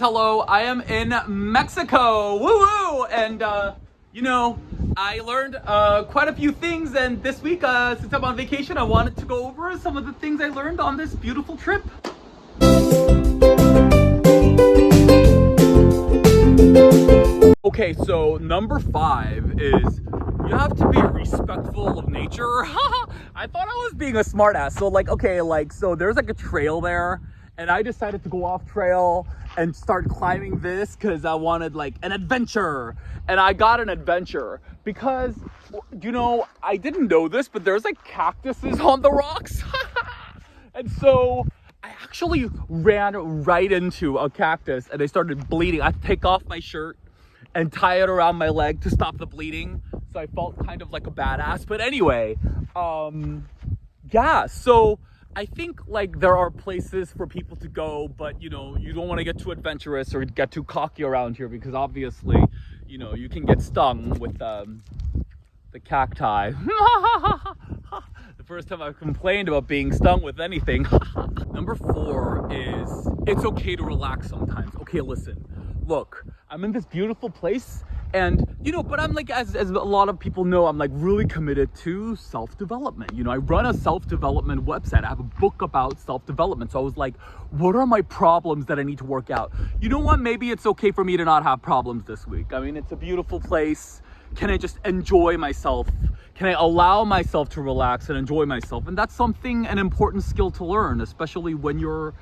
Hello, I am in Mexico. Woo woo! And I learned quite a few things. And this week, since I'm on vacation, I wanted to go over some of the things I learned on this beautiful trip. Okay, so number 5 is you have to be respectful of nature. I thought I was being a smartass. So there's like a trail there, and I decided to go off trail and start climbing this because I wanted like an adventure. And I got an adventure because, I didn't know this, but there's like cactuses on the rocks. And so I actually ran right into a cactus and I started bleeding. I had to take off my shirt and tie it around my leg to stop the bleeding. So I felt kind of like a badass. But anyway, so I think like there are places for people to go, but you don't want to get too adventurous or get too cocky around here because obviously, you can get stung with the cacti. The first time I've complained about being stung with anything. Number 4 is it's okay to relax sometimes. Okay, listen, look, I'm in this beautiful place and, but I'm like, as a lot of people know, I'm like really committed to self-development. I run a self-development website. I have a book about self-development. So I was like, what are my problems that I need to work out? You know what? Maybe it's okay for me to not have problems this week. I mean, it's a beautiful place. Can I just enjoy myself? Can I allow myself to relax and enjoy myself? And that's an important skill to learn, especially when you're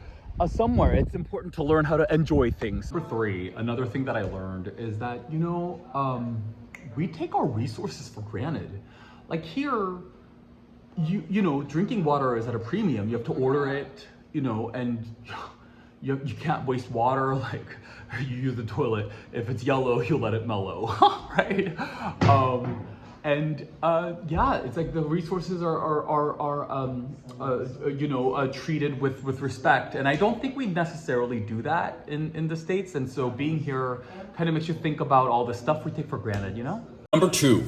somewhere. It's important to learn how to enjoy things. Number 3, another thing that I learned is that, we take our resources for granted. Like here, drinking water is at a premium. You have to order it, and you can't waste water. Like you use the toilet. If it's yellow, you let it mellow, right? It's like the resources are treated with respect, and I don't think we necessarily do that in the States. And so being here kind of makes you think about all the stuff we take for granted. Number 2,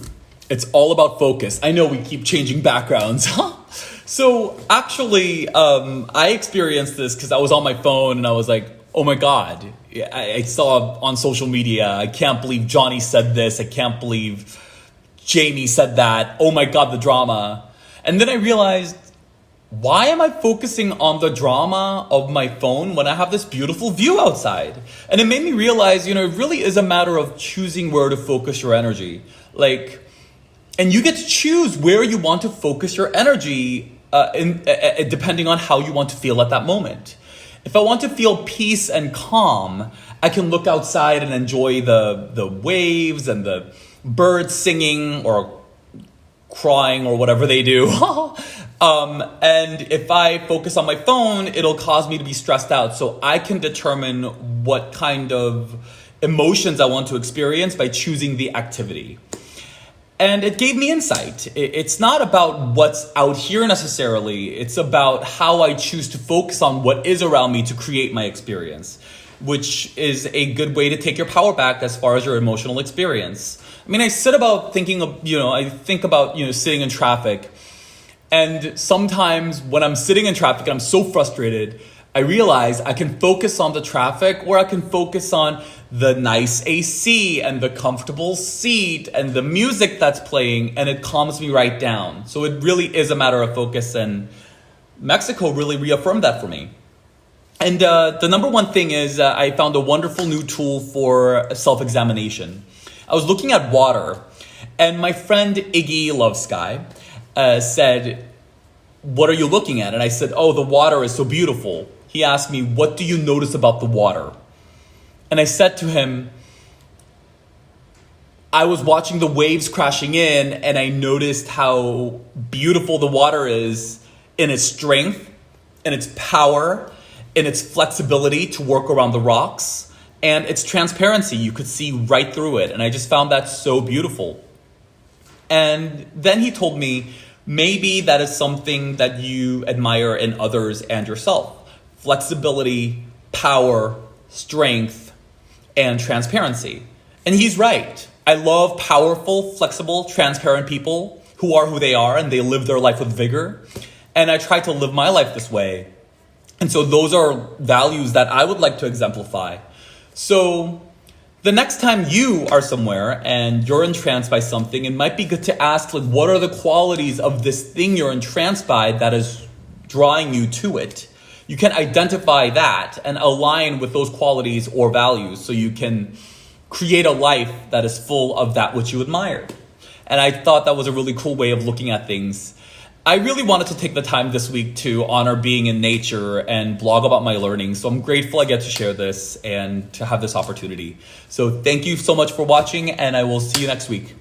it's all about focus. I know we keep changing backgrounds. So actually, I experienced this because I was on my phone and I was like, oh my God, I saw on social media, I can't believe Johnny said this. I can't believe Jamie said that. Oh my God, the drama. And then I realized, why am I focusing on the drama of my phone when I have this beautiful view outside? And it made me realize, it really is a matter of choosing where to focus your energy. And you get to choose where you want to focus your energy depending on how you want to feel at that moment. If I want to feel peace and calm, I can look outside and enjoy the waves and the birds singing or crying or whatever they do. And if I focus on my phone, it'll cause me to be stressed out. So I can determine what kind of emotions I want to experience by choosing the activity. And it gave me insight. It's not about what's out here necessarily. It's about how I choose to focus on what is around me to create my experience, which is a good way to take your power back as far as your emotional experience. I mean, I think about sitting in traffic. And sometimes when I'm sitting in traffic and I'm so frustrated, I realize I can focus on the traffic, or I can focus on the nice AC and the comfortable seat and the music that's playing, and it calms me right down. So it really is a matter of focus, and Mexico really reaffirmed that for me. And the number 1 thing is I found a wonderful new tool for self-examination. I was looking at water, and my friend Iggy Lovesky said, what are you looking at? And I said, oh, the water is so beautiful. He asked me, what do you notice about the water? And I said to him, I was watching the waves crashing in, and I noticed how beautiful the water is in its strength, in its power, in its flexibility to work around the rocks, and its transparency. You could see right through it. And I just found that so beautiful. And then he told me, maybe that is something that you admire in others and yourself. Flexibility, power, strength, and transparency. And he's right. I love powerful, flexible, transparent people who are who they are and they live their life with vigor. And I try to live my life this way. And so those are values that I would like to exemplify. So the next time you are somewhere and you're entranced by something, it might be good to ask, like, what are the qualities of this thing you're entranced by that is drawing you to it? You can identify that and align with those qualities or values so you can create a life that is full of that which you admire. And I thought that was a really cool way of looking at things. I really wanted to take the time this week to honor being in nature and blog about my learning. So I'm grateful I get to share this and to have this opportunity. So thank you so much for watching, and I will see you next week.